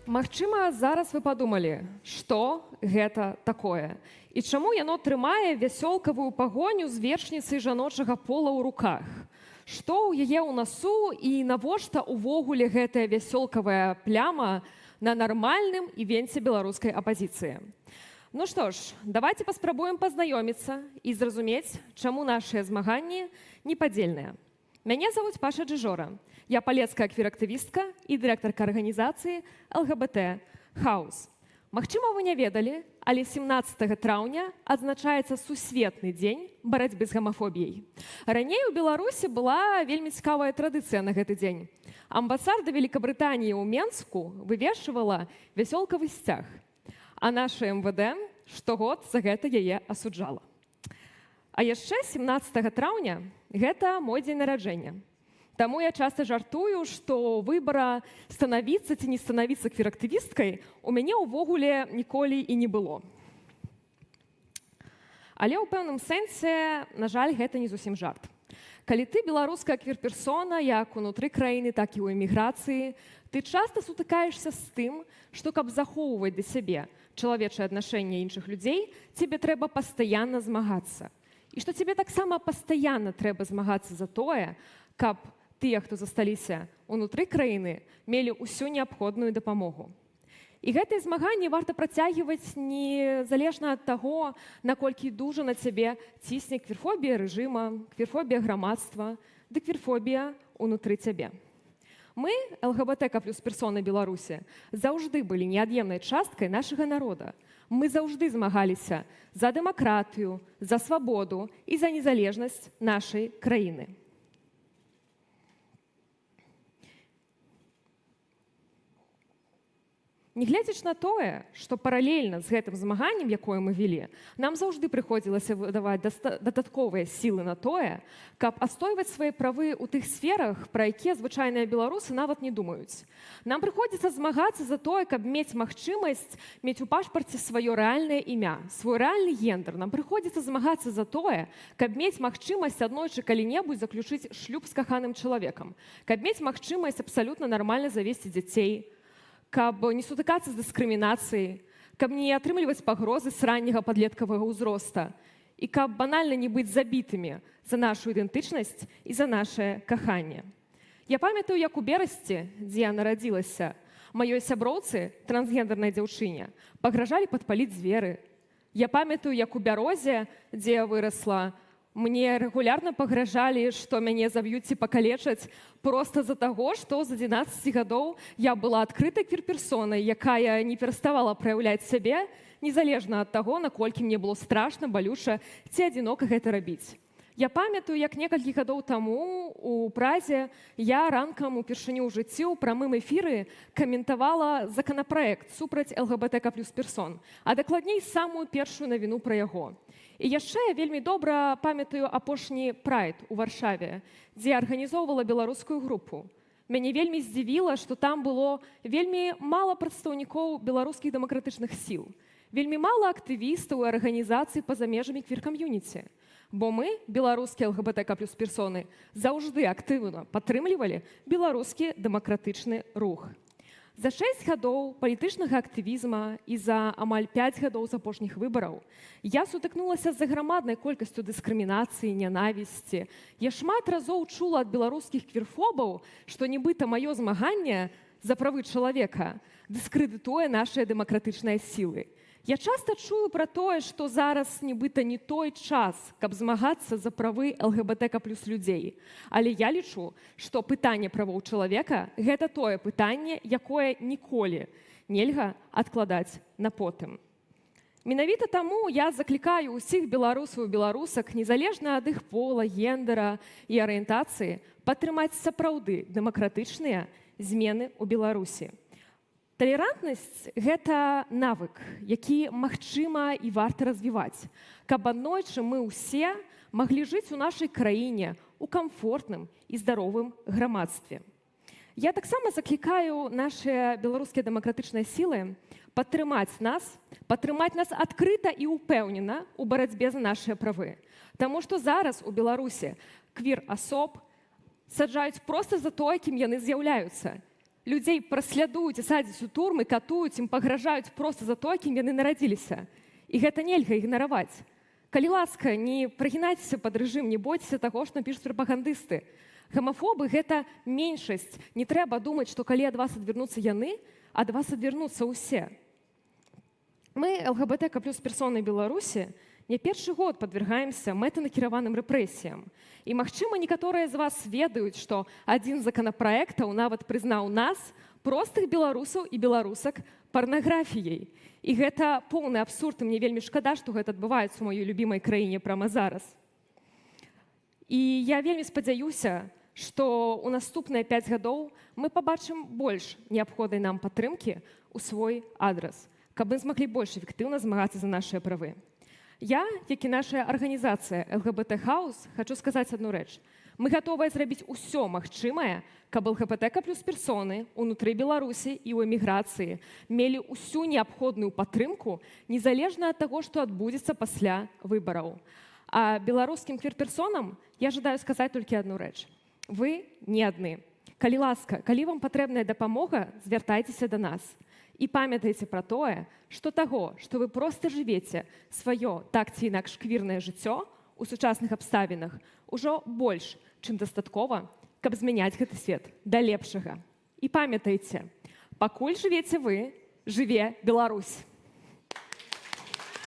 Магчыма, зараз вы падумалі, што гэта такое і чаму яно трымае вясёлкавую пагоню з вечніцай жаночага пола ў руках. Што ў яе ў насу і навошта ўвогуле гэтая вясёлкавая пляма на нармальным івенце беларускай апазіцыі. Ну што ж, давайте паспрабуем пазнаёміцца і зразумець, чаму нашыя змаганні непадзельныя. Мяне завуць Паша Джижора. Я палецкая квір-актывістка і дырэктарка арганізацыі ЛГБТ «Хаус». Магчыма, вы не ведалі, але 17 траўня адзначаецца сусветны дзень барацьбы з гамафобіяй. Раней у Беларусі была вельмі цікавая традыцыя на гэты дзень. Амбасада Великабрытаніі ў Менску вывешвала вясёлкавы сцяг, а наша МВД штогод за гэта яе асуджала. А яшчэ 17 траўня гэта мой дзень нараджэння. Таму я часта жартую, што выбара станавіцца ці не станавіцца квір-актывісткай у мяне ўвогуле ніколі і не было. Але ў пэўным сэнсе, на жаль, гэта не зусім жарт. Калі ты беларуская квір-персона, як унутры краіны, так і ў эміграцыі, ты часта сутыкаешся з тым, што каб захоўваць для сябе чалавечае аднашэнне іншых людзей, цябе трэба пастаянна змагацца. І што цябе таксама пастаянна трэба змагацца за тое, каб тыя, хто засталіся ўнутры краіны, мелі ўсю неабходную дапамогу. І гэтыя змаганні варта працягваць незалежна ад таго, наколькі дужа на цябе цісне квірфобія рэжыма, квірфобія грамадства, ды квірфобія ўнутры цябе. Мы, ЛГБТК плюс персоны Беларусі, заўжды былі неад'емнай часткай нашага народа. Мы заўжды змагаліся за дэмакратыю, за свабоду і за незалежнасць нашай краіны. Нягледзячы на тое, што паралельна з гэтым змаганнем, якое мы вялі, нам заўжды прыходзілася выдаваць дадатковыя сілы на тое, каб адстойваць свае правы ў тых сферах, пра якія звычайныя беларусы нават не думаюць. Нам прыходзіцца змагацца за тое, каб мець магчымасць мець у пашпарце сваё рэальнае імя, свой рэальны гендер. Нам прыходзіцца змагацца за тое, каб мець магчымасць аднойчы калі-небудзь заключыць шлюб з каханым чалавекам, каб мець магчымасць абсалютна нармальна завесці дзяцей, каб не сутыкацца з дыскрымінацыяй, каб не атрымліваць пагрозы з ранняга падлеткавага ўзроста і каб банальна не быць забітымі за нашу ідэнтычнасць і за нашае каханне. Я памятаю, як у Берасці, дзе я нарадзілася, маёй сяброўцы, трансгендернай дзяўчыне, пагражалі падпаліць дзверы. Я памятаю, як у Бярозе, дзе я вырасла, мне рэгулярна пагражалі, што мяне заб'юць ці пакалечаць проста з-за таго, што з 11 гадоў я была адкрытай квір-персонай, якая не пераставала праяўляць сябе, незалежна ад таго, наколькі мне было страшна, балюча ці адзінока гэта рабіць. Я памятаю, як некалькі гадоў таму у Празе я ранкам упершыню ў жыцці ў прамым эфіры каментавала законапраект супраць ЛГБТК плюс персон, а дакладней самую першую навіну пра яго. І яшчэ я вельмі добра памятаю апошні прайд у Варшаве, дзе арганізоўвала беларускую групу. Мяне вельмі здзівіла, што там было вельмі мала прадстаўнікоў беларускіх дэмакратычных сіл, вельмі мала актывістаў і арганізацый па-за межамі квір-кам'юніці. Бо мы, беларускія ЛГБТК плюс персоны, заўжды актыўна падтрымлівалі беларускі дэмакратычны рух. За 6 гадоў палітычнага актывізма і за амаль 5 гадоў з апошніх выбараў я сутыкнулася з аграмаднай колькасцю дыскрымінацыі, нянавісці. Я шмат разоў чула ад беларускіх квірфобаў, што нібыта маё змаганне за правы чалавека дыскрэдытуе нашыя дэмакратычныя сілы. Я часта чую пра тое, што зараз нібыта не той час, каб змагацца за правы ЛГБТК плюс людзей. Але я лічу, што пытанне правоў чалавека – гэта тое пытанне, якое ніколі нельга адкладаць на потым. Менавіта таму я заклікаю ўсіх беларусаў і беларусак, незалежна ад іх пола, гендера і арыентацыі, падтрымаць сапраўды дэмакратычныя змены ў Беларусі. Талерантнасць – гэта навык, які магчыма і варта развіваць, каб аднойчы мы ўсе маглі жыць у нашай краіне у камфортным і здаровым грамадстве. Я таксама заклікаю нашыя беларускія дэмакратычныя сілы падтрымаць нас адкрыта і ўпэўнена ў барацьбе за нашыя правы. Таму што зараз у Беларусі квір-асоб саджаюць проста за тое, кім яны з'яўляюцца. Людзей праслядуюць і садзяць у турмы, катуюць, ім пагражаюць проста за тое, кім яны нарадзіліся. І гэта нельга ігнараваць. Калі ласка, не прагінайцеся пад рэжым, не бойцеся таго, што напішуць прапагандысты. Гамафобы – гэта меншасць. Не трэба думаць, што калі ад вас адвернуцца яны, ад вас адвернуцца ўсе. Мы, ЛГБТК+ персоны Беларусі, не першы год падвергаемся мэтанакіраваным рэпрэсіям. І, магчыма, некаторыя з вас ведаюць, што адзін з законапраектаў нават прызнаў нас, простых беларусаў і беларусак, парнаграфіяй. І гэта поўны абсурд, і мне вельмі шкада, што гэта адбываецца ў маёй любімай краіне прямо зараз. І я вельмі спадзяюся, што ў наступныя 5 гадоў мы пабачым больш неабходнай нам падтрымкі ў свой адрас, каб мы змаглі больш эфектыўна змагацца за нашыя правы. Я, як і наша арганізацыя ЛГБТ Хаус, хочу сказаць адну рэч. Мы гатовыя зрабіць усё магчымае, каб ЛГБТК+ персоны ўнутры Беларусі і ў эміграцыі мелі ўсю неабходную падтрымку, незалежна ад таго, што адбудзецца пасля выбараў. А беларускім квір-персонам я жадаю сказаць толькі адну рэч. Вы не адны. Калі ласка, калі вам патрэбная дапамога, звяртайцеся да нас. І памятайце пра тое, што таго, што вы проста жывеце сваё так ці інакш квірнае жыццё у сучасных абставінах ужо больш, чым дастаткова, каб змяняць гэты свет да лепшага. І памятайце, пакуль жывеце вы, жыве Беларусь!